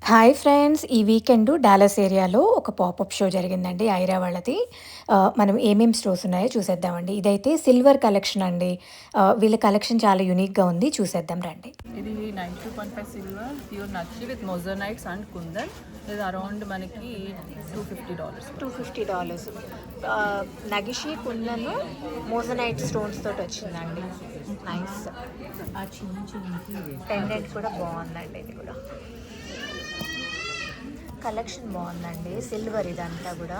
Hi friends! ఈ weekend Dallas ఏరియాలో ఒక పాపప్ షో జరిగిందండి ఐరా వాళ్ళది. మనం ఏమేం స్టోర్స్ ఉన్నాయో చూసేద్దామండి. ఇదైతే సిల్వర్ కలెక్షన్ అండి. వీళ్ళ కలెక్షన్ చాలా యూనిక్‌గా ఉంది. చూసేద్దాం రండి. ఇది 92.5 silver pure nakshi with మొజనైట్స్ and kundan. ఇది అరౌండ్ మనకి $250. $250. నగిషి కుందను మోజనైట్ స్టోన్స్ తోటి వచ్చిందండి. నైస్. పెండెంట్ కూడా బాగుందండి. ఇది కూడా కలెక్షన్ బాగుందండి. సిల్వర్ ఇదంతా కూడా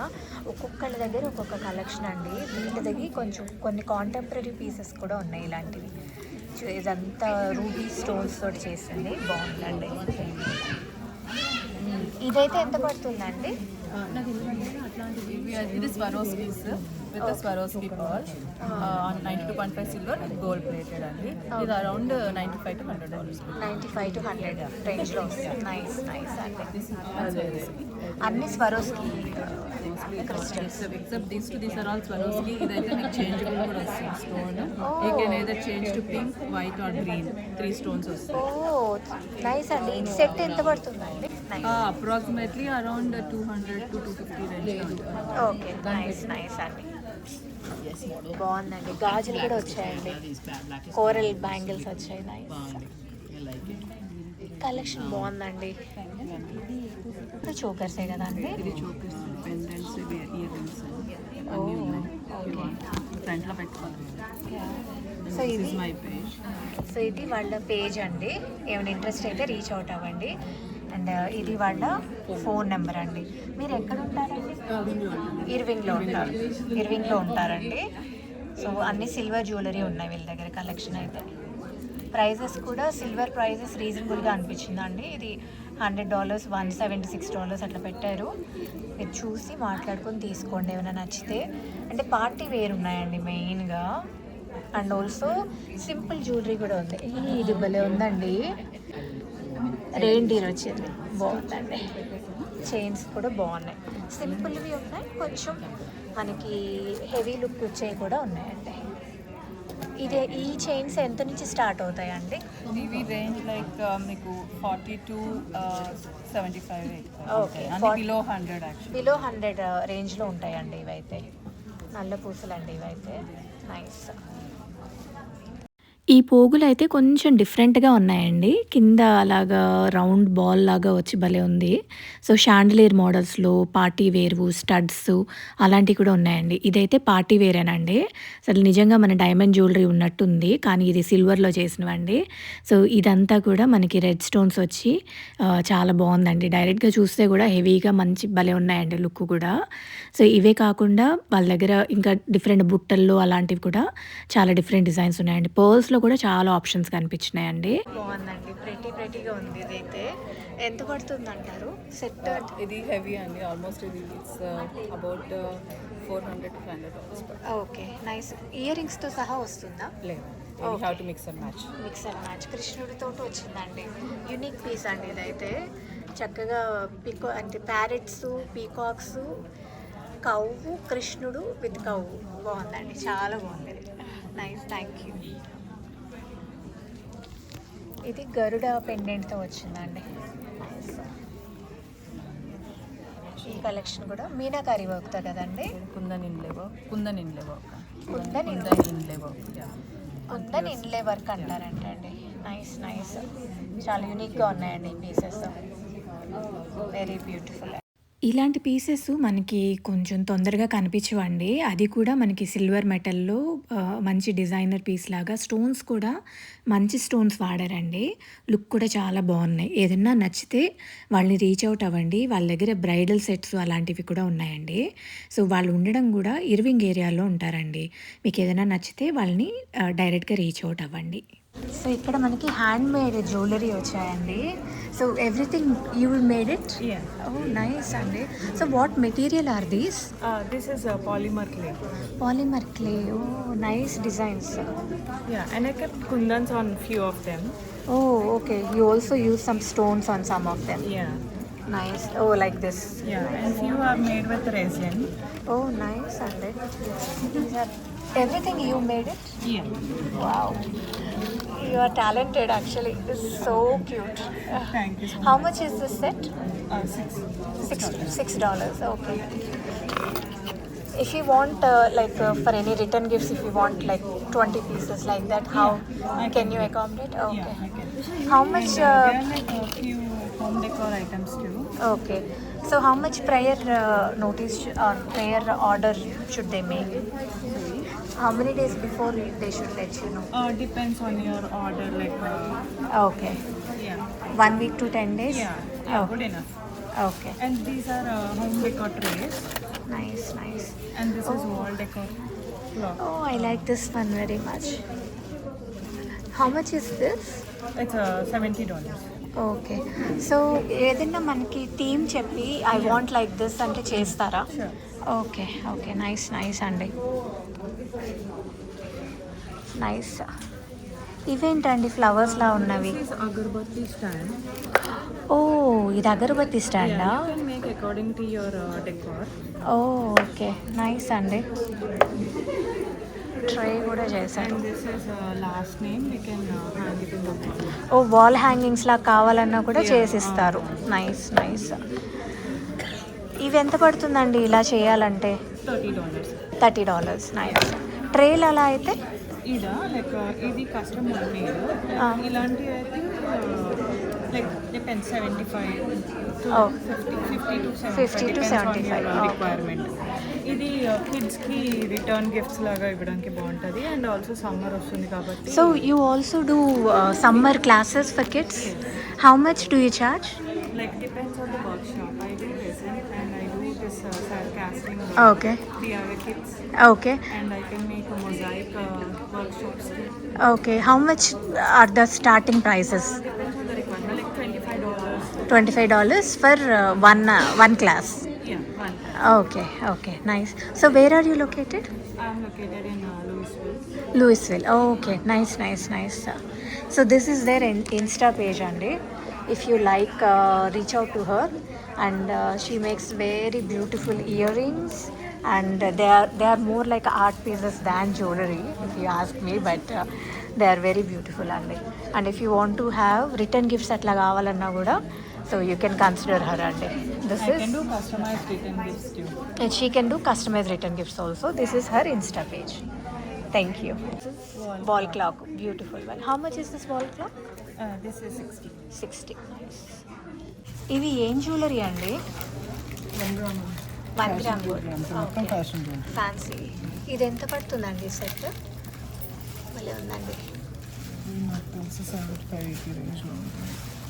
ఒక్కొక్కళ్ళ దగ్గర ఒక్కొక్క కలెక్షన్ అండి. వీళ్ళ దగ్గర కొంచెం కొన్ని కాంటెంపరీ పీసెస్ కూడా ఉన్నాయి ఇలాంటివి. ఇదంతా రూబీ స్టోన్స్ తోటి చేసింది, బాగుందండి. ఇదైతే ఎంత పడుతుందండి? ఇది Swarovskis with Swarovski pearl 92.5 silver with gold plated అండి. ఇది అరౌండ్ $95 to $100. 95 to 100 రేంజ్లో వస్తుంది. నైస్ నైస్ అండి. అన్ని Swarovski crystals except these are all Swarovski. ఇదైతే మీకు చేంజబుల్ కూడా వస్తుంది stone. You can either change to pink, white or green. 3 stones వస్తాయి. ఓ నైస్ అండి. ఈ సెట్ ఎంత పడుతుందండి? Approximately around 200 to 250 range. Okay nice nice అండి. బాగుందండి. గాజులు కూడా వచ్చాయండి. కోరల్ బ్యాంగిల్స్ వచ్చాయి. నైస్ కలెక్షన్ బాగుందండి. చోకర్సే కదా అండి? ఇది చోకర్స్, పెండెంట్స్, ఇయర్ రింగ్స్ అన్నీ ఉన్నాయి. ఫ్రంట్లో పెట్టుకోవాలి. సో ఇది మై పేజ్. సో ఇది వాళ్ళ పేజ్ అండి. ఏమైనా ఇంట్రెస్ట్ అయితే రీచ్ అవుట్ అవ్వండి. అండ్ ఇది వాళ్ళ ఫోన్ నెంబర్ అండి. మీరు ఎక్కడ ఉంటారండి? ఇర్వింగ్లో ఉంటారండి. సో అన్ని సిల్వర్ జ్యువెలరీ ఉన్నాయి వీళ్ళ దగ్గర కలెక్షన్ అయితే. ప్రైజెస్ కూడా సిల్వర్ ప్రైజెస్ రీజనబుల్గా అనిపించిందండి. ఇది $100, $176 అట్లా పెట్టారు. మీరు చూసి మాట్లాడుకొని తీసుకోండి ఏమైనా నచ్చితే. అంటే పార్టీ వేర్ ఉన్నాయండి మెయిన్గా. అండ్ ఆల్సో సింపుల్ జ్యువెలరీ కూడా ఉంది. ఇది భలే ఉందండి. రెయిన్డీర్ వచ్చింది, బాగుందండి. చైన్స్ కూడా బాగున్నాయి. సింపుల్వి ఉన్నాయి, కొంచెం మనకి హెవీ లుక్ వచ్చేవి కూడా ఉన్నాయండి. ఈ చైన్స్ ఎంత నుంచి స్టార్ట్ అవుతాయండి? ఇవి రేంజ్ లైక్ మీకు 40 to 75. Okay, below 100 actually. Below 100 రేంజ్లో ఉంటాయండి ఇవైతే. నల్ల పూసలు అండి ఇవైతే. నైస్. ఈ పోగులు అయితే కొంచెం డిఫరెంట్గా ఉన్నాయండి. కింద అలాగా రౌండ్ బాల్ లాగా వచ్చి భలే ఉంది. సో షాండిలియర్ మోడల్స్లో పార్టీ వేర్వు, స్టడ్స్ అలాంటివి కూడా ఉన్నాయండి. ఇదైతే పార్టీ వేరేనండి. అసలు నిజంగా మన డైమండ్ జ్యువెలరీ ఉన్నట్టుంది, కానీ ఇది సిల్వర్లో చేసినవండి. సో ఇదంతా కూడా మనకి రెడ్ స్టోన్స్ వచ్చి చాలా బాగుందండి. డైరెక్ట్గా చూస్తే కూడా హెవీగా మంచి భలే ఉన్నాయండి లుక్ కూడా. సో ఇవే కాకుండా వాళ్ళ దగ్గర ఇంకా డిఫరెంట్ బుట్టల్లో అలాంటివి కూడా చాలా డిఫరెంట్ డిజైన్స్ ఉన్నాయండి. పర్ల్స్లో కూడా చాలా ఆప్షన్స్ కనిపించినాయండి. బాగుందండి. ప్రెటీగా ఉంది. ఇదైతే ఎంత పడుతుంది అంటారు సెట్? ఇది హెవీ అండి. ఆల్మోస్ట్ ఇది it's about $400 to $500. Okay nice. Ear రింగ్స్తో సహా వస్తుందా? లేదు, you have to mix and match. కృష్ణుడితో వచ్చిందండి. యూనిక్ పీస్ అండి ఇదైతే. చక్కగా అంటే ప్యారెట్స్, పీకాక్స్, కవ్వు, కృష్ణుడు విత్ కవ్వు. బాగుందండి, చాలా బాగుంది. Nice, thank you. ఇది గరుడ పెండెంట్తో వచ్చిందండి. ఈ కలెక్షన్ కూడా మీనాకారి వర్క్తో కదండి? Kundan inlay work. Kundan inlay work అంటారంటండి. Nice nice. చాలా యూనిక్గా ఉన్నాయండి ఈ పీసెస్. Very beautiful. ఇలాంటి పీసెస్ మనకి కొంచెం తొందరగా కనిపించవండి. అది కూడా మనకి సిల్వర్ మెటల్లో మంచి డిజైనర్ పీస్ లాగా. స్టోన్స్ కూడా మంచి స్టోన్స్ వాడారండి. లుక్ కూడా చాలా బాగున్నాయి. ఏదన్నా నచ్చితే వాళ్ళని రీచ్ అవుట్ అవ్వండి. వాళ్ళ దగ్గర బ్రైడల్ సెట్స్ అలాంటివి కూడా ఉన్నాయండి. సో వాళ్ళు ఉండడం కూడా ఇర్వింగ్ ఏరియాలో ఉంటారండి. మీకు ఏదైనా నచ్చితే వాళ్ళని డైరెక్ట్గా రీచ్ అవుట్ అవ్వండి. సో ఇక్కడ మనకి హ్యాండ్ మేడ్ జ్యువెలరీ వచ్చాయండి. So everything you made it? Oh nice అండి. So what material are these? This is polymer clay. Polymer clay. Oh, nice designs. Yeah, and I kept kundans on few of them. Oh, okay. You also use some stones on some of them. Yeah. Nice. Oh, like this. Yeah, and few are made with resin. Oh, nice అండి. These are everything you made it? Yeah. Wow. You are talented actually. This is so cute. Thank you so How much. much is this set? $6. Okay. If you want for any return gifts, if you want like 20 pieces like that, how can you accommodate? Okay. Yeah, I can. How much? And there are like a few home decor items too. Okay. So how much prior notice or prior order should they make? How many days before they should let you know? Depends on your order, like Okay. yeah, 1 week to 10 days? yeah, Oh, good enough. okay. And these are home decor trays, Nice. and this is wall decor clock. Oh, I like this one very much. How much is this? It's $70. Okay so ఏదైనా మనకి theme చెప్పి I want like this అంటే చేస్తారా? Sure. Okay nice అండి. Nice. ఇవేంటండి ఫ్లవర్స్లా ఉన్నవి? This is agarbatti stand. ఓ ఇది అగరబత్తి స్టాండా? You can make according to your decor. Okay nice అండి. Tray కూడా చేశాడు. And this is last name. We can hang it in the wall. Oh wall hangings లా కావాలన్నా కూడా చేసిస్తారు. నైస్. ఇవి ఎంత పడుతుందండి ఇలా చేయాలంటే? $30. $30. నైస్. ట్రేలు అలా అయితే? ఇదా లైక్ ఇది కస్టమర్ మేడ్. ఇలాంటివి అయితే like depends 75 to Oh. 50 to 50 to 75. Okay. Requirement. ఇది కిడ్స్కి రిటర్న్ గిఫ్ట్స్ లాగా ఇవ్వడానికి బాగుంటుంది. అండ్ ఆల్సో సమ్మర్ వస్తుంది కాబట్టి so you also do summer classes for kids. How much do you charge? Like depends on the workshop. I do resin and I do this casting okay DIY kits okay and I can make a mosaic workshops too. Okay. How much are the starting prices? Depends on the requirement, like $25. $25 for one class. Yeah, one. Okay, nice. So where are you located? I'm located in Louisville. Louisville. Okay, nice. So this is their Insta page, Andy. If you like, reach out to her, and she makes very beautiful earrings, and they are more like art pieces than jewelry, if you ask me. But they are very beautiful, Andy. And if you want to have return gifts atla kavalanna kuda, so you can consider her, Andy. This I is. can do customized return gifts too. And she can do customized return gifts also. This is her Insta page. Thank you. Wall clock, beautiful one. How much is this wall clock? This is 60. 60. Nice. ఇవి ఏం jewellery అండి? 1 gram gold. Fancy. ఇది ఎంత పడుతుందండి set? మళ్ళీ ఉందండి.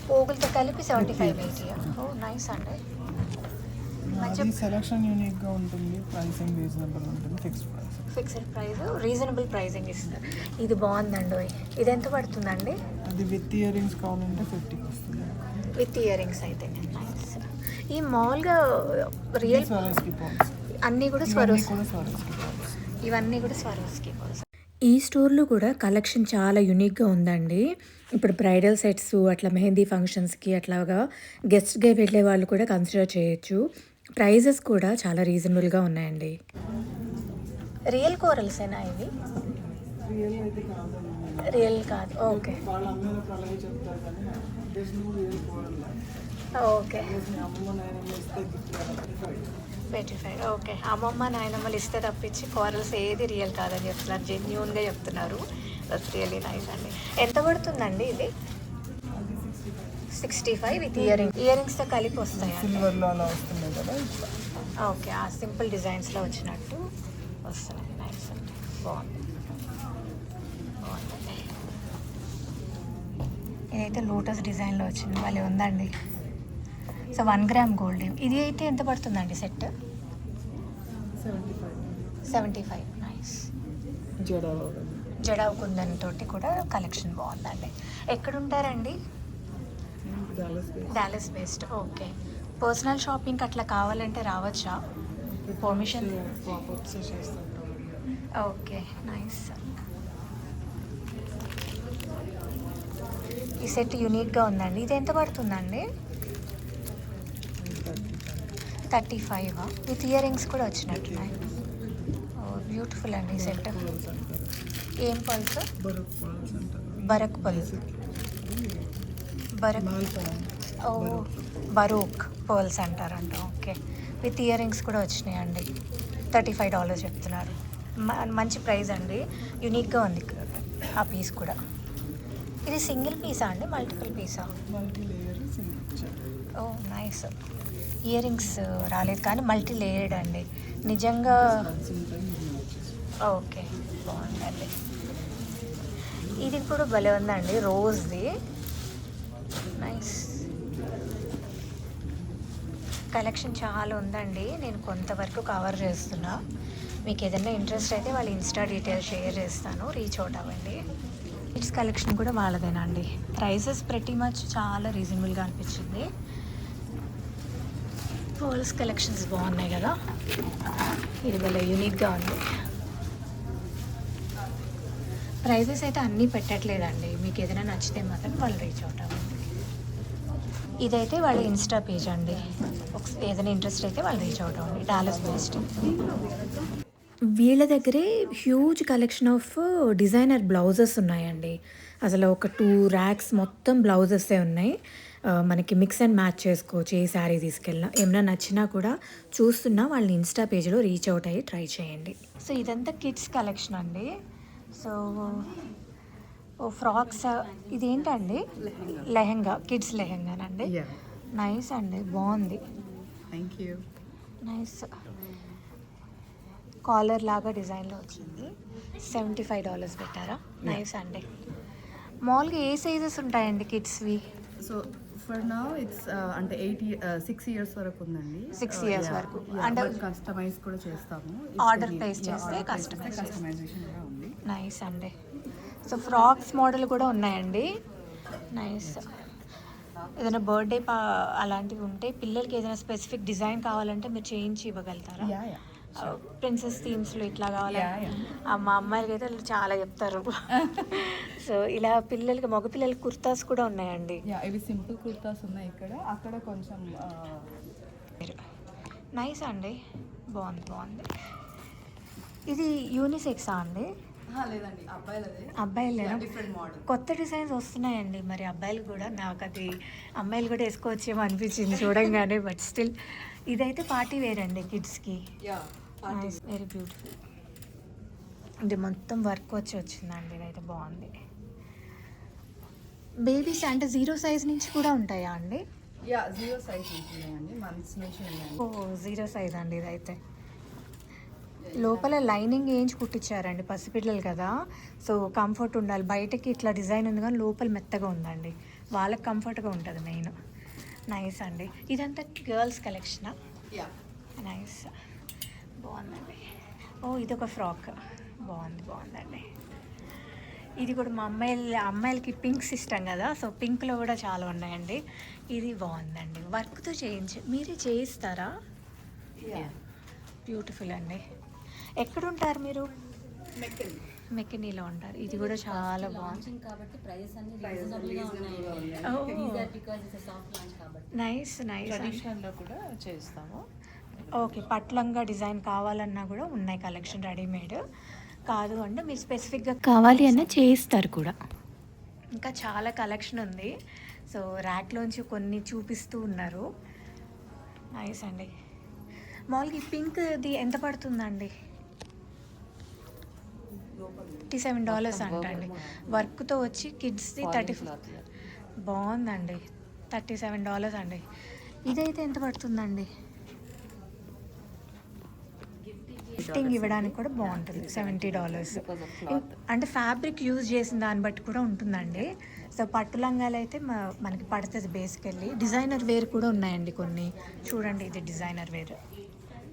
పోగులతో కలిపి 75-80. ఓ nice అండి. సెలక్షన్ యూనిక్గా ఉంటుంది. ప్రైసింగ్ రీజనబుల్ ఉంటుంది. ఫిక్స్డ్ ప్రైస్, రీజనబుల్ ప్రైసింగ్ ఇస్తారు. ఇది బాగుందండి. ఇది ఎంత పడుతుందండి? అది విత్ ఇయర్ రింగ్స్ కావాలంటే 50 వస్తుంది. విత్ ఇయర్ రింగ్స్ అయితే నైస్. ఈ మామూలుగా రియల్ అన్నీ కూడా ఇవన్నీ కూడా స్వరోస్కి. ఈ స్టోర్లో కూడా కలెక్షన్ చాలా యూనిక్గా ఉందండి. ఇప్పుడు బ్రైడల్ సెట్స్ అట్లా మెహందీ ఫంక్షన్స్కి అట్లాగా గెస్ట్గా వెళ్ళే వాళ్ళు కూడా కన్సిడర్ చేయొచ్చు. ప్రైజెస్ కూడా చాలా రీజనబుల్గా ఉన్నాయండి. రియల్ కోరల్సేనా ఇవి? రియల్ కాదు. ఓకే. ఓకే 25. ఓకే. అమ్మమ్మ నాయనమ్మలు ఇస్తే తప్పించి కోరల్స్ ఏది రియల్ కాదని చెప్తున్నారు. జెన్యూన్గా చెప్తున్నారు. దట్స్ రియలీ నైస్ అండి. ఎంత పడుతుందండి ఇది? 65 విత్ ఇయరింగ్స్తో కలిపి వస్తాయండి. ఓకే. ఆ సింపుల్ డిజైన్స్లో వచ్చినట్టు వస్తున్నాయి. నైస్ అండి. బాగుందండి. ఇదైతే లోటస్ డిజైన్లో వచ్చింది. మళ్ళీ ఉందండి. So 1 gram gold. ఇది అయితే ఎంత పడుతుందండి సెట్? 75. నైస్. జడావు కుందన్ తోటి కూడా కలెక్షన్ బాగుందండి. ఎక్కడుంటారండి? Dallas based. Okay. Personal shopping అట్లా కావాలంటే రావచ్చా? పర్మిషన్? Okay nice. ఈ సెట్ యూనిక్గా ఉందండి. ఇది ఎంత పడుతుందండి? 35 విత్ ఇయర్ రింగ్స్ కూడా వచ్చినట్టున్నాయి. బ్యూటిఫుల్ అండి ఈ సెట్. ఏం పల్స్? బరక్ పల్ బరక్ ఓ బరోక్ పర్ల్స్ అంటారంట. ఓకే, విత్ ఇయర్ రింగ్స్ కూడా వచ్చినాయండి. $35 చెప్తున్నారు. మంచి ప్రైస్ అండి, యూనిక్గా ఉంది ఆ పీస్ కూడా. ఇది సింగిల్ పీసా అండి, మల్టిపుల్ పీసా? ఓ నైస్. ఇయర్ రింగ్స్ రాలేదు కానీ మల్టీ లేయర్డ్ అండి, నిజంగా. ఓకే, బాగుందండి. ఇది కూడా భలే ఉందండి, రోజ్ది. నైస్ కలెక్షన్ చాలా ఉందండి. నేను కొంతవరకు కవర్ చేస్తున్నా. మీకు ఏదైనా ఇంట్రెస్ట్ అయితే వాళ్ళ ఇన్స్టా డీటెయిల్స్ షేర్ చేస్తాను, రీచ్ అవుట్ అవ్వండి. కిడ్స్ కలెక్షన్ కూడా వాళ్ళదేనా అండి. ప్రైసెస్ ప్రతి మచ్ చాలా రీజనబుల్గా అనిపించింది. పర్ల్స్ కలెక్షన్స్ బాగున్నాయి కదా, ఇది భలే యూనిక్గా ఉంది. ప్రైజెస్ అయితే అన్నీ పెట్టట్లేదండి, మీకు ఏదైనా నచ్చితే మాత్రం వాళ్ళు రీచ్ అవుట్ అవ్వండి. ఇదైతే వాళ్ళ ఇన్స్టా పేజ్ అండి, ఏదైనా ఇంట్రెస్ట్ అయితే వాళ్ళు రీచ్ అవుట్ అవ్వండి. Dallas based. వీళ్ళ దగ్గరే huge collection of designer blouses ఉన్నాయండి. అసలు ఒక 2 ర్యాక్స్ మొత్తం బ్లౌజెసే ఉన్నాయి. మనకి మిక్స్ అండ్ మ్యాచ్ చేసుకోవచ్చు, ఏ శారీ తీసుకెళ్ళినా. ఏమైనా నచ్చినా కూడా చూస్తున్నా వాళ్ళని ఇన్స్టా పేజ్లో రీచ్ అవుట్ అయ్యి ట్రై చేయండి. సో ఇదంతా కిడ్స్ కలెక్షన్ అండి. సో ఫ్రాక్స్, ఇదేంటండి? లెహెంగా, కిడ్స్ లెహెంగానండి. నైస్ అండి, బాగుంది. Thank you. నైస్. కాలర్ లాగా డిజైన్లో వచ్చింది. $75 పెట్టారా? నైస్ అండి. మామూలుగా ఏ సైజెస్ ఉంటాయండి కిడ్స్వి? సో ఫర్ నౌ ఇట్స్ అంటే 6 years వరకు ఉందండి. 6 years వరకు. అంటే కస్టమైజ్ కూడా చేస్తాము. ఆర్డర్ ప్లేస్ చేస్తే కస్టమైజేషన్ కూడా ఉంది. నైస్ అండి. సో ఫ్రాక్స్ మోడల్ కూడా ఉన్నాయండి. నైస్. ఏదైనా బర్త్డే అలాంటివి ఉంటే పిల్లలకి ఏదైనా స్పెసిఫిక్ డిజైన్ కావాలంటే మీరు చేయించి ఇవ్వగలుగుతారా? ప్రిన్సెస్ థీమ్స్లో ఇట్లా కావాలని. మా అమ్మాయిలకి అయితే చాలా చెప్తారు. సో ఇలా పిల్లలకి, మగ పిల్లలకి కుర్తాస్ కూడా ఉన్నాయండి. ఇవి సింపుల్ కుర్తాస్ ఉన్నాయి ఇక్కడ, అక్కడ కొంచెం నైస్ అండి, బాగుంది బాగుంది. ఇది యూనిసెక్సా అండి? లేదండి, అబ్బాయిలేనా? కొత్త డిజైన్స్ వస్తున్నాయండి మరి అబ్బాయిలు కూడా. నాకు అది అమ్మాయిలు కూడా వేసుకోవచ్చేమో అనిపించింది చూడంగానే. బట్ స్టిల్ ఇదైతే పార్టీ వేర్ అండి కిడ్స్కి. Very beautiful. ఇది మొత్తం వర్క్ వచ్చిందండి, ఇదైతే బాగుంది. బేబీస్ అంటే 0 size నుంచి కూడా ఉంటాయా అండి? 0 size నుంచి ఉన్నాయండి, మంత్స్ నుంచి ఉన్నాయండి. ఓ 0 size అండి ఇదైతే. లోపల లైనింగ్ వేయించి కుట్టించారండి, పసిపిల్లలు కదా, సో కంఫర్ట్ ఉండాలి. బయటకి ఇట్లా డిజైన్ ఉంది కానీ లోపల మెత్తగా ఉందండి, వాళ్ళకి కంఫర్ట్గా ఉంటుంది మెయిన్. నైస్ అండి. ఇదంతా గర్ల్స్ కలెక్షనా? నైస్, బాగుందండి. ఓ ఇది ఒక ఫ్రాక్, బాగుందండి. ఇది కూడా మా అమ్మాయిలకి పింక్స్ ఇష్టం కదా, సో పింక్లో కూడా చాలా ఉన్నాయండి. ఇది బాగుందండి, వర్క్తో మీరే చేయిస్తారా? బ్యూటిఫుల్ అండి. ఎక్కడుంటారు మీరు? మెకెనీలో ఉంటారు. ఇది కూడా చాలా బాగుంది. నైస్ కూడా చేస్తాము. ఓకే, పట్లంగా డిజైన్ కావాలన్నా కూడా ఉన్నాయి కలెక్షన్ రెడీమేడ్. కాదు అంటే మీరు స్పెసిఫిక్గా కావాలి అన్న చేయిస్తారు కూడా. ఇంకా చాలా కలెక్షన్ ఉంది. సో ర్యాక్లోంచి కొన్ని చూపిస్తూ ఉన్నారు. నైస్ అండి. మామూలుగా ఈ పింక్ది ఎంత పడుతుందండి? $57 అంటండి. వర్క్తో వచ్చి కిడ్స్ది 35. బాగుందండి, $37 అండి. ఇదైతే ఎంత పడుతుందండి? గిఫ్టింగ్ ఇవ్వడానికి కూడా బాగుంటుంది, $70. అంటే ఫ్యాబ్రిక్ యూజ్ చేసిన దాన్ని బట్టి కూడా ఉంటుందండి. సో పట్టు లంగాలు అయితే మనకి పడుతుంది బేసికల్లీ. డిజైనర్ వేర్ కూడా ఉన్నాయండి కొన్ని, చూడండి. ఇది డిజైనర్ వేర్.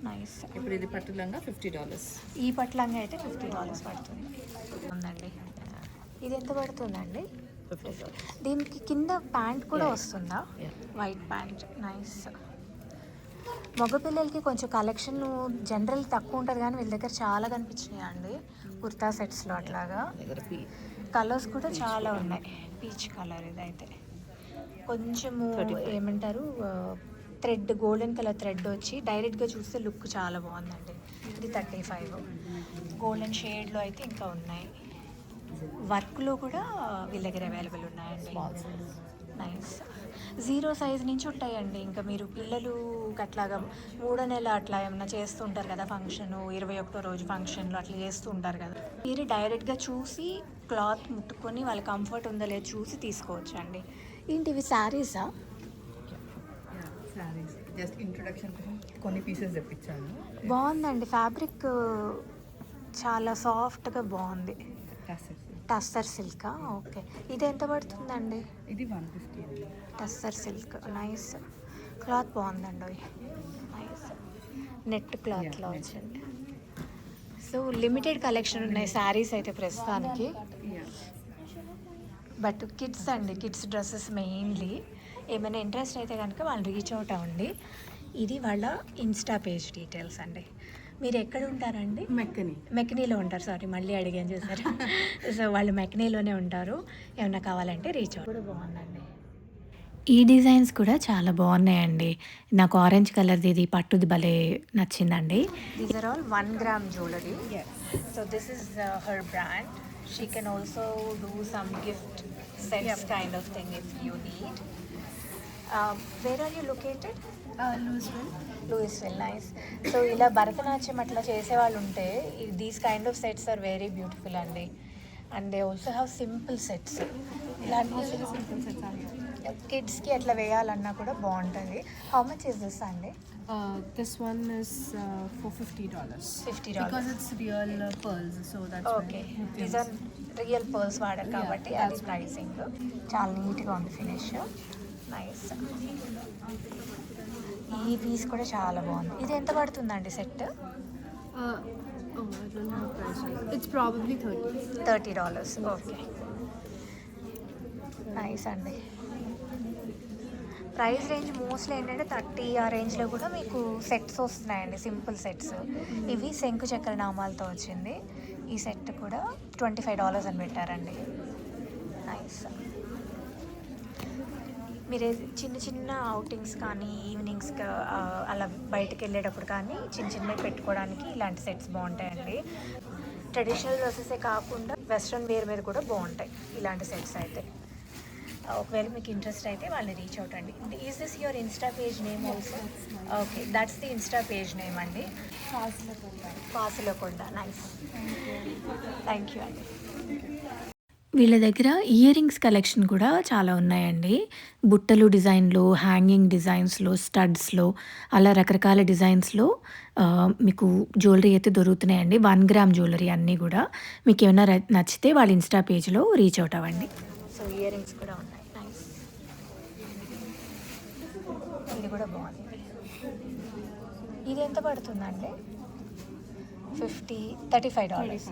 నైస్. ఇప్పుడు ఇది పట్టు లంగా $50. ఈ పట్టు లంగా అయితే $50 పడుతుంది. ఉందండి. ఇది ఎంత పడుతుందండి? దీనికి కింద ప్యాంట్ కూడా వస్తుందా? White pant. నైస్. మగపిల్లలకి కొంచెం కలెక్షన్ జనరల్ తక్కువ ఉంటుంది కానీ వీళ్ళ దగ్గర చాలా కనిపించినాయి అండి, కుర్తా సెట్స్లో అట్లాగా. కలర్స్ కూడా చాలా ఉన్నాయి. పీచ్ కలర్ ఇదైతే కొంచెము ఏమంటారు, థ్రెడ్, గోల్డెన్ కలర్ థ్రెడ్ వచ్చి డైరెక్ట్గా చూస్తే లుక్ చాలా బాగుందండి. ఇది 35. గోల్డెన్ షేడ్లో అయితే ఇంకా ఉన్నాయి. వర్క్లో కూడా వీళ్ళ దగ్గర అవైలబుల్ ఉన్నాయండి. నైస్. 0 సైజ్ నుంచి ఉంటాయండి. ఇంకా మీరు పిల్లలు అట్లాగా 3వ నెల అట్లా ఏమన్నా చేస్తుంటారు కదా ఫంక్షన్, 21వ రోజు ఫంక్షన్లో అట్లా చేస్తూ ఉంటారు కదా, మీరు డైరెక్ట్గా చూసి క్లాత్ ముట్టుకొని వాళ్ళ కంఫర్ట్ ఉందో లేదో చూసి తీసుకోవచ్చు అండి. ఏంటి ఇవి శారీసా? శారీస్ జస్ట్ ఇంట్రొడక్షన్ కొన్ని పీసెస్ తెప్పించాను. బాగుందండి, ఫ్యాబ్రిక్ చాలా సాఫ్ట్గా బాగుంది. టస్సర్ సిల్క్. ఓకే, ఇది ఎంత పడుతుందండి? ఇది 150. Tussar silk nice. క్లాత్ బాగుందండి, నైస్ నెట్ క్లాత్లో వచ్చింది. సో లిమిటెడ్ కలెక్షన్ ఉన్నాయి శారీస్ అయితే ప్రస్తుతానికి. బట్ కిడ్స్ అండి, కిడ్స్ డ్రెస్సెస్ మెయిన్లీ. ఏమైనా ఇంట్రెస్ట్ అయితే కనుక వాళ్ళు రీచ్ అవుట్ అవ్వండి. ఇది వాళ్ళ ఇన్స్టా పేజ్ డీటెయిల్స్ అండి. మీరు ఎక్కడ ఉంటారండి? మెకనీలో ఉంటారు. సారీ, మళ్ళీ అడిగాను చూసారు. సో వాళ్ళు మెకనీలోనే ఉంటారు. ఏమన్నా కావాలంటే రీచ్ అవుట్. కూడా బాగుందండి. ఈ డిజైన్స్ కూడా చాలా బాగున్నాయండి. నాకు ఆరెంజ్ కలర్ది ఇది పట్టుది భలే నచ్చిందండి. These are all 1 gram jewellery. So this is her brand. She can also do some gift sets kind of thing if you need. Where are you located? Louisville. Nice. So ఇలా భరతనాట్యం అట్లా చేసేవాళ్ళు ఉంటే these kind of sets are very beautiful అండి. And they also have simple sets. ఇలాంటి కిడ్స్కి అట్లా వేయాలన్నా కూడా బాగుంటుంది. హౌ మచ్ ఇస్ దిస్ అండి? This one is for $50. $50 Because it's real pearls, so that's okay. These are real pearls వాడారు కాబట్టి అది ప్రైసింగ్. చాలా నీట్గా ఉంది ఫినిష్. నైస్. ఈ పీస్ కూడా చాలా బాగుంది. ఇది ఎంత పడుతుందండి set? I don't have price. It's probably $30. Okay, nice అండి. ప్రైస్ రేంజ్ మోస్ట్లీ ఏంటంటే 30 ఆ రేంజ్లో కూడా మీకు సెట్స్ వస్తున్నాయండి, సింపుల్ సెట్స్. ఇవి శంకు చక్ర నామాలతో వచ్చింది. ఈ సెట్ కూడా $25 అని పెట్టారండి. నైస్. మీరు చిన్న చిన్న అవుటింగ్స్ కానీ ఈవినింగ్స్ అలా బయటకు వెళ్ళేటప్పుడు కానీ చిన్న చిన్నవి పెట్టుకోవడానికి ఇలాంటి సెట్స్ బాగుంటాయండి. ట్రెడిషనల్ డ్రెస్సెసే కాకుండా వెస్ట్రన్ వేర్ మీద కూడా బాగుంటాయి ఇలాంటి సెట్స్ అయితే. ఒకవేళ మీకు ఇంట్రెస్ట్ అయితే వాళ్ళని రీచ్ అవుట్ అండి. Is this your Insta page name also? Okay, that's the Insta page name అండి. ఫాసిలకొండ. నైస్, థ్యాంక్ యూ అండి. వీళ్ళ దగ్గర ఇయర్ రింగ్స్ కలెక్షన్ కూడా చాలా ఉన్నాయండి. బుట్టలు డిజైన్లో, హ్యాంగింగ్ డిజైన్స్లో, స్టడ్స్లో, అలా రకరకాల డిజైన్స్లో మీకు జ్యువెలరీ అయితే దొరుకుతున్నాయండి. 1 gram జ్యువెలరీ అన్నీ కూడా. మీకు ఏమైనా నచ్చితే వాళ్ళ ఇన్స్టా పేజ్లో రీచ్ అవుట్ అవ్వండి. సో ఇయర్ రింగ్స్ కూడా ఉన్నాయి. నైస్. ఇది కూడా బాగుంది. ఇది ఎంత పడుతుందండి? $35.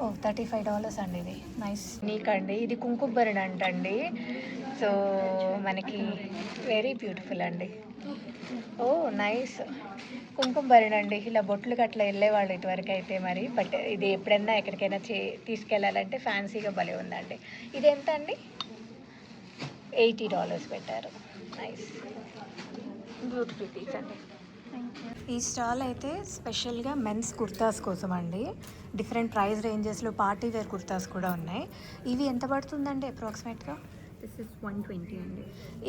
ఓ, $35 అండి ఇది. నైస్. నీకండి ఇది కుంకుమ భరణి అంటండి. సో మనకి వెరీ బ్యూటిఫుల్ అండి. ఓ నైస్. కుంకుమ భరణి అండి. ఇలా బొట్లుకి అట్లా వెళ్ళేవాళ్ళు ఇటువరకు అయితే. మరి బట్ ఇది ఎప్పుడైనా ఎక్కడికైనా తీసుకెళ్ళాలంటే ఫ్యాన్సీగా భలే ఉందండి. ఇది ఎంత అండి? $80 పెట్టారు. నైస్, బ్యూటిఫుల్ పీస్ అండి. ఈ స్టాల్ అయితే స్పెషల్గా మెన్స్ కుర్తాస్ కోసం అండి. డిఫరెంట్ ప్రైస్ రేంజెస్లో పార్టీ వేర్ కుర్తాస్ కూడా ఉన్నాయి. ఇవి ఎంత పడుతుందండి అప్రాక్సిమేట్గా? దిస్ ఇస్ 120 అండి.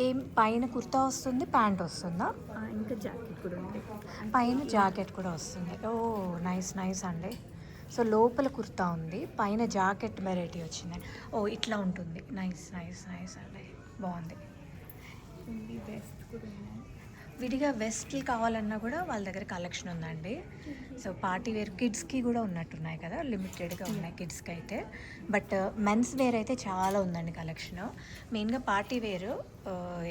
ఏం పైన కుర్తా వస్తుంది, ప్యాంట్ వస్తుందా? ఇంకా జాకెట్ కూడా ఉంది. పైన జాకెట్ కూడా వస్తుంది. ఓ నైస్, నైస్ అండి. సో లోపల కుర్తా ఉంది, పైన జాకెట్ వెరైటీ వచ్చింది. ఓ ఇట్లా ఉంటుంది. నైస్, నైస్, నైస్ అండి, బాగుంది. వెస్ట్ కూడా ఉన్నాయి. విడిగా వెస్ట్లు కావాలన్నా కూడా వాళ్ళ దగ్గర కలెక్షన్ ఉందండి. సో పార్టీ వేర్ కిడ్స్కి కూడా ఉన్నట్టున్నాయి కదా, లిమిటెడ్గా ఉన్నాయి కిడ్స్కి అయితే. బట్ మెన్స్ వేర్ అయితే చాలా ఉందండి కలెక్షన్. మెయిన్గా పార్టీ వేర్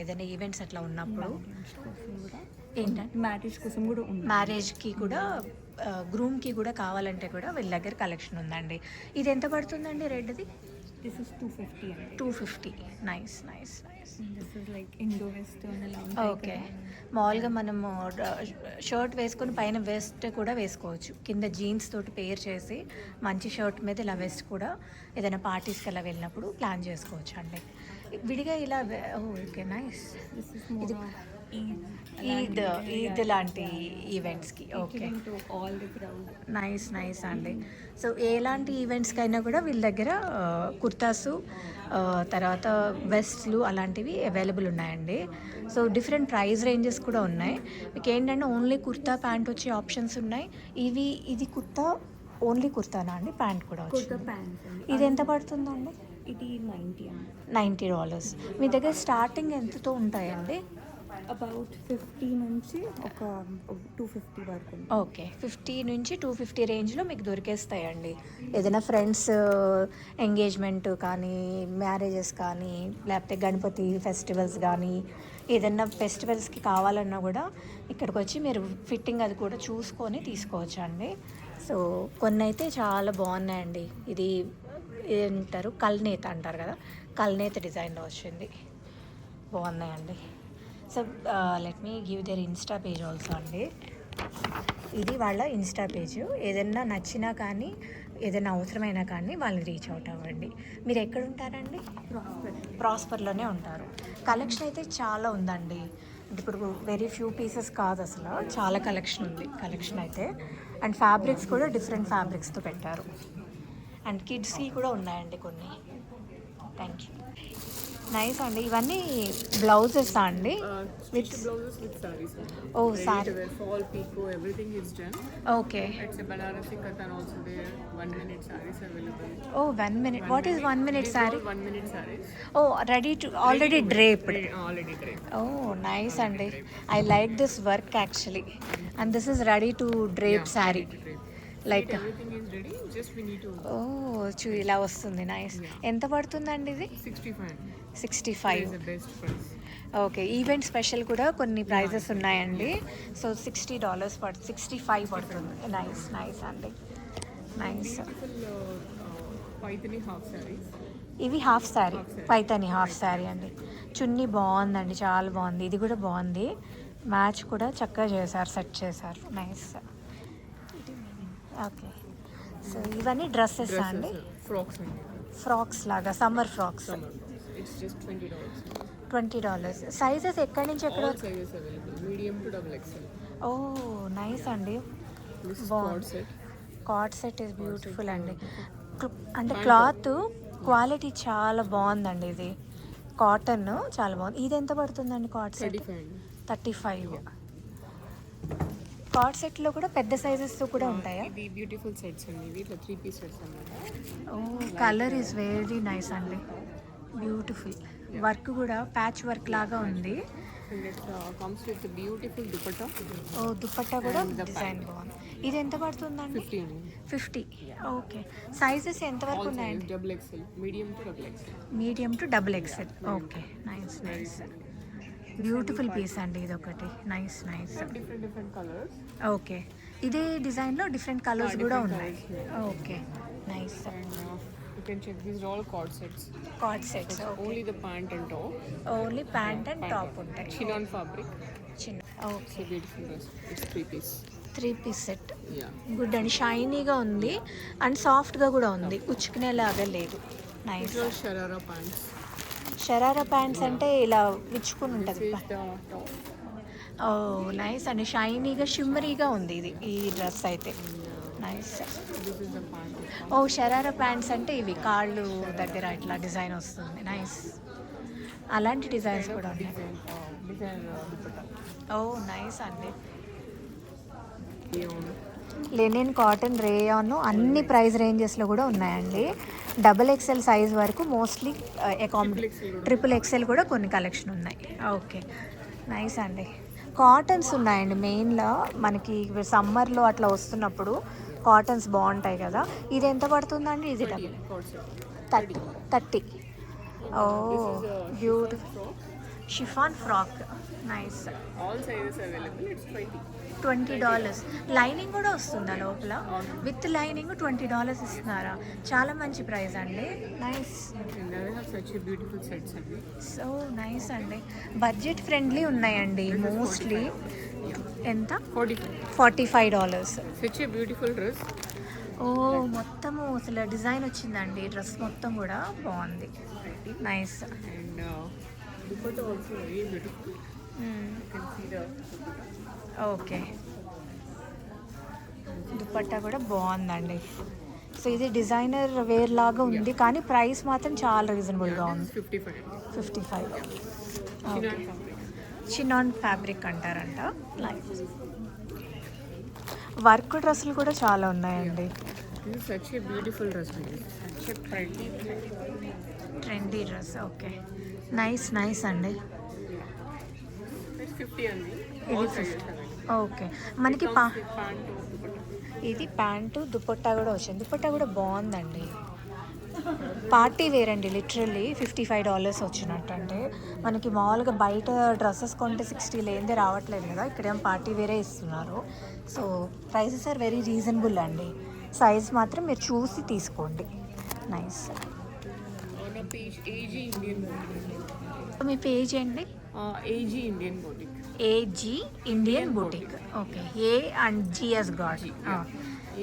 ఏదైనా ఈవెంట్స్ అట్లా ఉన్నప్పుడు ఏంటంటే మ్యారేజ్ కోసం కూడా ఉంది. మ్యారేజ్కి కూడా గ్రూమ్కి కూడా కావాలంటే కూడా వీళ్ళ దగ్గర కలెక్షన్ ఉందండి. ఇది ఎంత పడుతుందండి రెడ్ది? దిస్ ఇస్ 250 అండి. 250. Nice, nice, nice. This is like Indo western అలా ఓకే. మామూలుగా మనము షర్ట్ వేసుకొని పైన వెస్ట్ కూడా వేసుకోవచ్చు. కింద జీన్స్ తోటి పేర్ చేసి మంచి షర్ట్ మీద ఇలా వెస్ట్ కూడా ఏదైనా పార్టీస్కి అలా వెళ్ళినప్పుడు ప్లాన్ చేసుకోవచ్చు అండి. విడిగా ఇలా ఓకే నైస్. దిస్ ఇస్ ఇది ఈద్ లాంటి ఈవెంట్స్కి. Okay, to all the crowd. Nice అండి. సో ఎలాంటి ఈవెంట్స్కి అయినా కూడా వీళ్ళ దగ్గర కుర్తాసు, తర్వాత వెస్ట్లు అలాంటివి అవైలబుల్ ఉన్నాయండి. సో డిఫరెంట్ ప్రైస్ రేంజెస్ కూడా ఉన్నాయి. మీకు ఏంటంటే ఓన్లీ కుర్తా ప్యాంట్ వచ్చే ఆప్షన్స్ ఉన్నాయి. ఇది కుర్తా ఓన్లీ కుర్తానా అండి? ప్యాంట్ కూడా Kurta వచ్చింది. pants అండి. ఇది ఎంత పడుతుందండి? ఇది 90 అండి. $90. మీ దగ్గర స్టార్టింగ్ ఎంతతో ఉంటాయండి? అబౌట్ 50 నుంచి ఒక 250 వరకు ఉంది. ఓకే, 50 నుంచి 250 రేంజ్లో మీకు దొరికేస్తాయండి. ఏదైనా ఫ్రెండ్స్ ఎంగేజ్మెంట్ కానీ, మ్యారేజెస్ కానీ, లేకపోతే గణపతి ఫెస్టివల్స్ కానీ, ఏదైనా ఫెస్టివల్స్కి కావాలన్నా కూడా ఇక్కడికి వచ్చి మీరు ఫిట్టింగ్ అది కూడా చూసుకొని తీసుకోవచ్చు అండి. సో కొన్ని అయితే చాలా బాగున్నాయండి. ఇది ఏంటారు, కల్నేత అంటారు కదా, కల్నేత డిజైన్లో వచ్చింది, బాగున్నాయండి. So let me give there Insta page also అండి. ఇది వాళ్ళ ఇన్స్టా పేజ్. ఏదైనా నచ్చినా కానీ, ఏదైనా అవసరమైనా కానీ వాళ్ళని రీచ్ అవుట్ అవ్వండి. మీరు ఎక్కడ ఉంటారండి? ప్రాస్పర్లోనే ఉంటారు. కలెక్షన్ అయితే చాలా ఉందండి. అంటే ఇప్పుడు వెరీ ఫ్యూ పీసెస్ కాదు, అసలు చాలా కలెక్షన్ ఉంది. కలెక్షన్ అయితే అండ్ ఫ్యాబ్రిక్స్ కూడా డిఫరెంట్ ఫ్యాబ్రిక్స్తో పెట్టారు. అండ్ కిడ్స్కి కూడా ఉన్నాయండి కొన్ని. Thank you. నైస్ అండి. ఇవన్నీ బ్లౌజెస్ అండి? With blouses with sarees. Oh Ready sari. to wear, fall, pico, everything is done. Okay. It's a Banarasi katan also there. 1 minute sarees available. Oh 1 minute. What is 1 minute These saree? all 1 minute sarees. Oh ready to already draped. Already draped. Oh nice అండి. I like this work actually. And this is ready to drape sari. Like Everything is ready. Just we need to oh ఇలా వస్తుంది. Nice. ఎంత పడుతుందండి ఇది? 65. 65. Is the best price. Okay, event special కూడా కొన్ని prices ఉన్నాయండి. So $60 పడుతుంది, 65 పడుతుంది. నైస్ అండి. నైస్. Paithani half sarees. ఇవి హాఫ్ శారీ, పైతాని హాఫ్ శారీ అండి. చున్నీ బాగుందండి, చాలా బాగుంది. ఇది కూడా బాగుంది. మ్యాచ్ కూడా చక్కగా చేశారు, సెట్ చేశారు. నైస్. ఓకే, సో ఇవన్నీ డ్రెస్సెస్ అండి? Frocks only. ఫ్రాక్స్ లాగా, summer frocks. Summer. It's just $20. $20. Sizes ఎక్కడి నుంచి ఎక్కడ? All sizes available. Medium to double XL. Oh nice అండి. This is Wow. cord set. Cord set is beautiful అండి. అంటే cloth quality చాలా బాగుందండి. ఇది కాటన్ చాలా బాగుంది. ఇది ఎంత పడుతుందండి కార్డ్ సెట్? 35. కార్డ్ సెట్లో కూడా పెద్ద సైజెస్ కూడా ఉంటాయా? ఇది బ్యూటిఫుల్ సెట్స్ అండి. ఇట్లా 3 piece సెట్స్ అన్నమాట. ఓ కలర్ ఈజ్ వెరీ నైస్ అండి, బ్యూటిఫుల్. వర్క్ కూడా ప్యాచ్ వర్క్ లాగా ఉంది. And it comes with a beautiful dupatta. ఓ దుపట్టా కూడా డిజైన్ బాగుంది. ఇది ఎంత పడుతుందండి? 50 only. 50. ఓకే, సైజెస్ ఎంతవరకు All ఉన్నాయండి? sizes double XL. Medium to double XL. Medium to double XL. Okay, nice. Beautiful piece అండి ఇది ఒకటి. నైస్. Different colors. ఓకే, ఇదే డిజైన్లో డిఫరెంట్ కలర్స్ కూడా ఉన్నాయి. Okay, nice. And you can check these are all cord sets. Cord sets. Only the pant and top. Only pant and top ఉంటాయి. Chinon fabric. చిన్న. Okay, It's a beautiful dress. It's 3 piece. 3 piece సెట్. Yeah. Good అండి, షైనీగా ఉంది and సాఫ్ట్గా కూడా ఉంది, ఉచ్చుకునేలాగా లేదు. Nice. These are sharara pants. Sharara pants అంటే ఇలా విచ్చుకుని This ఉంటుంది. is the top. Oh nice అండి, షైనీగా షిమ్మరీగా ఉంది ఇది, ఈ డ్రెస్ అయితే. Nice. This is the pant. Oh sharara pants అంటే ఇవి కాళ్ళు దగ్గర ఇట్లా డిజైన్ వస్తుంది. నైస్. అలాంటి డిజైన్స్ కూడా ఉన్నాయి. Design dupatta. ఓ నైస్ అండి. Rayon. లెనిన్, కాటన్, రేయాన్ అన్ని ప్రైస్ రేంజెస్లో కూడా ఉన్నాయండి. డబుల్ ఎక్సెల్ సైజ్ వరకు మోస్ట్లీ ట్రిపుల్ ఎక్సెల్ కూడా కొన్ని కలెక్షన్ ఉన్నాయి. ఓకే, నైస్ అండి. కాటన్స్ ఉన్నాయండి. మెయిన్లో మనకి సమ్మర్లో అట్లా వస్తున్నప్పుడు కాటన్స్ బాగుంటాయి కదా. ఇది ఎంత పడుతుందండి? ఇది double Cord set. 30. Oh beautiful chiffon frock. Nice. All sizes available. It's 20. $20. Lining కూడా వస్తుందా లోపల? విత్ లైనింగ్ $20 ఇస్తున్నారా? చాలా మంచి ప్రైస్ అండి. Nice. And they have such a beautiful sets అండి. సో నైస్ అండి. బడ్జెట్ ఫ్రెండ్లీ ఉన్నాయండి మోస్ట్లీ. ఎంత? 45. Such a beautiful dress. ఓ మొత్తము అసలు డిజైన్ వచ్చిందండి. డ్రెస్ మొత్తం కూడా బాగుంది. Nice. And dupatta also very beautiful. You can see the okay, dupatta కూడా బాగుందండి. సో ఇది డిజైనర్ వేర్ లాగా ఉంది, కానీ ప్రైస్ మాత్రం చాలా రీజనబుల్గా ఉంది. 55. 55. Chinon fabric. చినాన్ ఫ్యాబ్రిక్ అంటారంట. వర్క్ డ్రెస్సులు కూడా చాలా ఉన్నాయండి. This is such a beautiful dress. Such a pretty. Trendy dress. Okay, nice అండి. It's 50 only. ఇది All 50. sizes available. ఓకే, మనకి Comes with pant or dupatta. ఇది ప్యాంటు దుపట్టా కూడా వచ్చింది. దుపట్టా కూడా బాగుందండి. పార్టీ వేర్ అండి, లిటరల్లీ $55 వచ్చినట్టు. అంటే మనకి మామూలుగా బయట డ్రెస్సెస్ కొంటే 60 లేనిదే రావట్లేదు కదా, ఇక్కడేమో పార్టీ వేరే ఇస్తున్నారు. So prices are very reasonable అండి. సైజ్ మాత్రం మీరు చూసి తీసుకోండి. Nice. On a page, AG Indian boutique. మీ పేజ్ ఏంటి? AG Indian boutique. AG Indian boutique. Okay, A and G's god.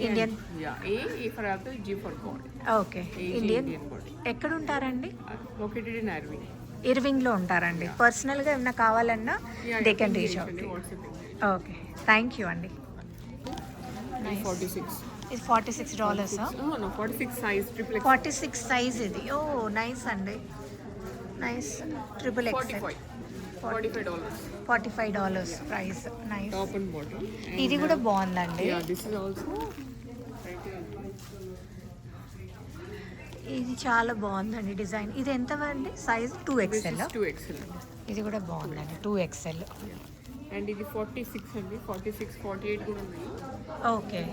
Indian. Yeah, A for apple, G for gold. Okay, AG Indian. Indian boutique. ఎక్కడ ఉంటారండి? Located in Irving. ఇర్వింగ్లో ఉంటారండి. పర్సనల్గా ఏమైనా కావాలన్నా they can reach out. Okay, thank you అండి. 46. ఇది $46. No, 46 size, triple X. 46 size ఇది. Oh nice అండి, nice. Triple XL. $45. $45 price. Nice. Top and bottom. And, ఇది కూడా బాగుందండి. yeah, this is also ఇది చాలా బాగుందండి డిజైన్. ఇది ఎంత అండి సైజ్? 2XL. 2XL. ఇది కూడా బాగుందండి, 2XL. And ఇది 46 అండి, 46, 48 కూడా ఉన్నాయి. ఓకే,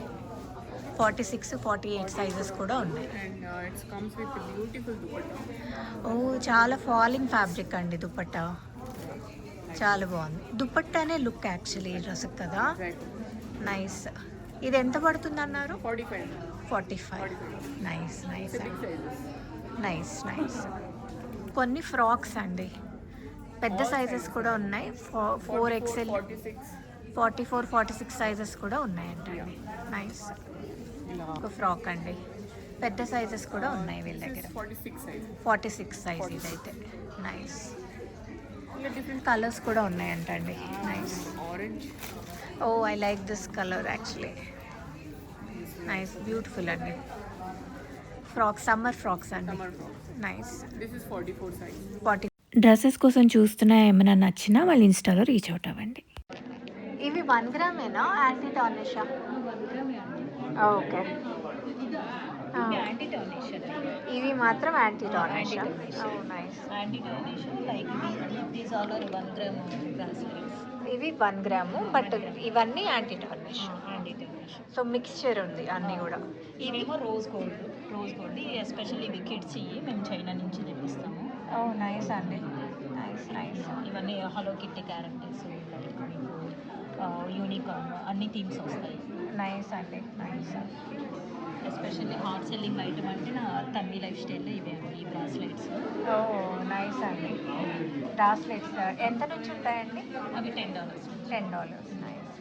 46, 48 సైజెస్ కూడా ఉన్నాయి. And it comes with a beautiful dupatta. ఓ చాలా ఫాలింగ్ ఫ్యాబ్రిక్ అండి దుపట్టా. చాలా బాగుంది. దుపట్టానే లుక్ యాక్చువల్లీ ఈ డ్రెస్ కదా. Right. నైస్. ఇది ఎంత పడుతుంది అన్నారు? 45. 45. Nice It's a big sizes. Nice. కొన్ని ఫ్రాక్స్ అండి, పెద్ద సైజెస్ కూడా ఉన్నాయి. 4XL, 46. 44, 46 సైజెస్ కూడా ఉన్నాయంటండి. నైస్. ఇలా ఒక ఫ్రాక్ అండి, పెద్ద సైజెస్ కూడా ఉన్నాయి వీళ్ళ దగ్గర. 46 size. 46 సైజ్ ఇదైతే. నైస్. ఇలా different కలర్స్ కూడా ఉన్నాయంటండి. Nice. orange. Oh I like this colour actually. Nice, beautiful అండి. ఫ్రాక్స్, సమ్మర్ ఫ్రాక్స్ అండి. Summer frocks. Nice. This is 44 size. 40. Dresses కోసం చూస్తున్నా, ఏమైనా నచ్చినా వాళ్ళ ఇన్స్టాలో రీచ్ అవుట్ అవ్వండి. ఇవి 1 గ్రామేనా యాంటీ టార్నిషా? Okay, anti tarnish. ఇవి మాత్రం యాంటీ టార్నిషా? Nice. Anti tarnish like these all are 1 gram bracelets. ఇవి 1 గ్రాము, బట్ ఇవన్నీ anti tarnish. Anti tarnish. So mixture ఉంది అన్నీ కూడా. ఇవేమో రోజ్ గోల్డ్. ఎస్పెషల్లీ ఇవి కిడ్స్ మేము చైనా నుంచి తెప్పిస్తాము. ఓ నైస్ అండి, నైస్. ఇవన్నీ హలో కిట్టి క్యారెక్టర్స్, లైక్ మీకు యూనికార్న్ అన్ని థీమ్స్ వస్తాయి. నైస్ అండి, nice. Especially hot selling item అంటే నా తన్వి లైఫ్ స్టైల్లో ఇవే అండి, ఈ బ్రాస్లెట్స్. ఓ నైస్ అండి. బ్రాస్లెట్స్ ఎంత నుంచి ఉంటాయండి? అవి $10. $10. నైస్.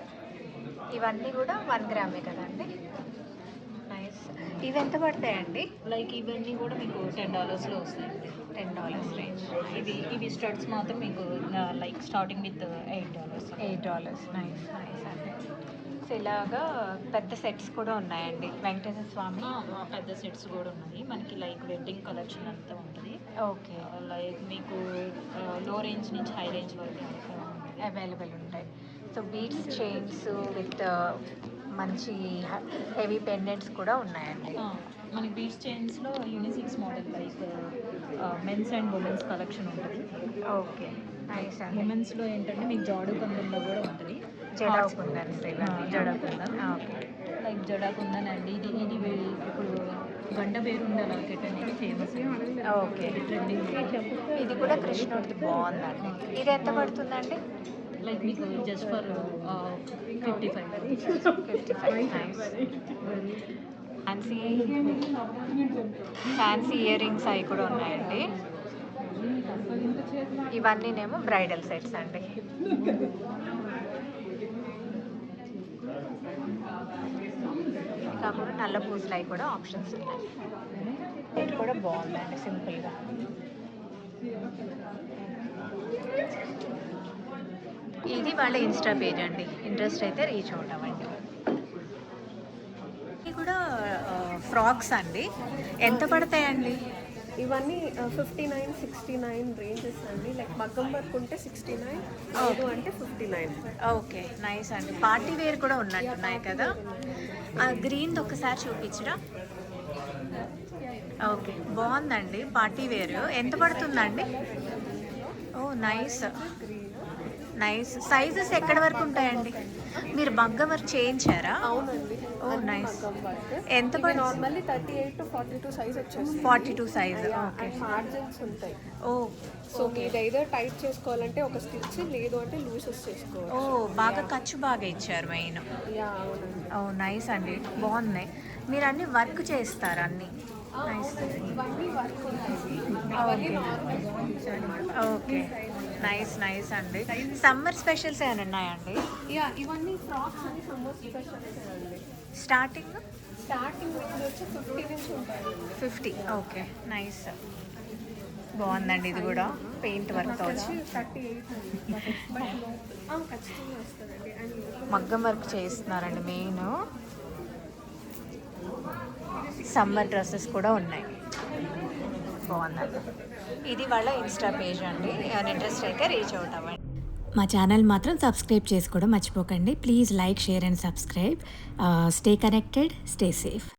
ఇవన్నీ కూడా 1 గ్రామే కదండి. నైస్. ఇవి ఎంత పడతాయండి? లైక్ ఇవన్నీ కూడా మీకు $10లో వస్తాయండి. $10 రేంజ్. ఇవి స్టడ్స్ మాత్రం మీకు లైక్ స్టార్టింగ్ విత్ $8. $8. నైస్ అండి. సో ఇలాగా పెద్ద సెట్స్ కూడా ఉన్నాయండి. వెంకటేశ్వర స్వామి పెద్ద సెట్స్ కూడా ఉన్నాయి మనకి, లైక్ వెడ్డింగ్ కలెక్షన్ అంతా ఉంటుంది. ఓకే, లైక్ మీకు లో రేంజ్ నుంచి హై రేంజ్ వరకు అవైలబుల్ ఉంటాయి. సో బీడ్స్ చైన్స్ విత్ మంచి హెవీ పెండెంట్స్ కూడా ఉన్నాయండి. మనకి బీచ్ చైన్స్లో unisex model like men's and women's collection ఉంటుంది. ఓకే, నైస్ అండి. ఉమెన్స్లో ఏంటంటే మీకు జాడు కుందన్లో కూడా ఉంటుంది. జడా కుందన్. జడా కుందన్. ఓకే, లైక్ జడా కుందన్ అండి. ఇది ఇప్పుడు గంట పేరు ఉండే లాకెట్ అనేది ఫేమస్. ఓకే. ట్రెండింగ్. ఇది కూడా కృష్ణుడిది బాగుందండి. ఇది ఎంత పడుతుందండి? లైక్ మీకు just for 55. 55. Nice. Fancy ear rings అవి కూడా ఉన్నాయండి. ఇవన్నీనేమో బ్రైడల్ సెట్స్ అండి. కాకుండా నల్ల పూసలు అవి కూడా ఆప్షన్స్ ఉన్నాయి. ఇది కూడా బాగుందండి, సింపుల్గా. ఇది వాళ్ళ ఇన్స్టా పేజ్ అండి, ఇంట్రెస్ట్ అయితే రీచ్ అవుట్ అవ్వండి. ఇది కూడా ఫ్రాక్స్ అండి, ఎంత పడతాయండి? ఇవన్నీ 59, 69 రేంజెస్ అండి. లైక్ మగ్గం వర్క్ ఉంటే 69, లేదు అంటే 59. ఓకే, నైస్ అండి. పార్టీ వేర్ కూడా ఉన్నట్టున్నాయి కదా. ఆ గ్రీన్ ఒకసారి చూపించరా? ఓకే, బాగుందండి పార్టీ వేర్. ఎంత పడుతుందండి? ఓ నైస్ నైస్. సైజెస్ ఎక్కడి వరకు ఉంటాయండి? మీరు మగ్గం వర్క్ చేయించారా? అవునండి. ఓ నైస్. మగ్గం వర్క్. ఎంత ఇది నార్మల్లీ 38 to 42 సైజ్ వచ్చేస్తుంది. 42 సైజ్. ఓకే. అండ్ మార్జిన్స్ ఉంటాయి. ఓ సో మీరు ఏదో టైట్ చేసుకోవాలంటే ఒక స్టిచ్, లేదు అంటే లూసెస్ చేసుకోవాలి. ఓ బాగా ఖర్చు బాగా ఇచ్చారు మెయిన్. యా అవునండి. ఓ నైస్ అండి, బాగున్నాయి. మీరు అన్ని వర్క్ చేస్తారు అన్నీ? నైస్. ఇవన్నీ వర్క్ ఉంటాయి. ఇవన్నీ నార్మల్. ఓకే, నైస్ నైస్ అండి. సమ్మర్ స్పెషల్స్ ఏమైనా ఉన్నాయండి? యా ఇవన్నీ ఫ్రాక్స్ అని సమ్మర్ స్పెషల్స్ అండి. స్టార్టింగ్ స్టార్టింగ్ రేంజ్ వచ్చి 50 నుంచి ఉంటాయండి. 50. Okay, nice. బాగుందండి ఇది కూడా, పెయింట్ వర్క్ వచ్చి 38 అండి. బట్ ఖచ్చితంగా వస్తుందండి. అండ్ మగ్గం వర్క్ చేస్తున్నారండి మెయిన్. సమ్మర్ డ్రెస్సెస్ కూడా ఉన్నాయి, బాగుందండి. ఇది వాళ్ళ ఇన్స్టా పేజ్ అండి, ఇంట్రెస్ట్ అయితే రీచ్ అవుట్ అవ్వండి. మా ఛానల్ మాత్రం సబ్స్క్రైబ్ చేసుకోవడం మర్చిపోకండి. Please like, share and subscribe. Stay connected, stay safe.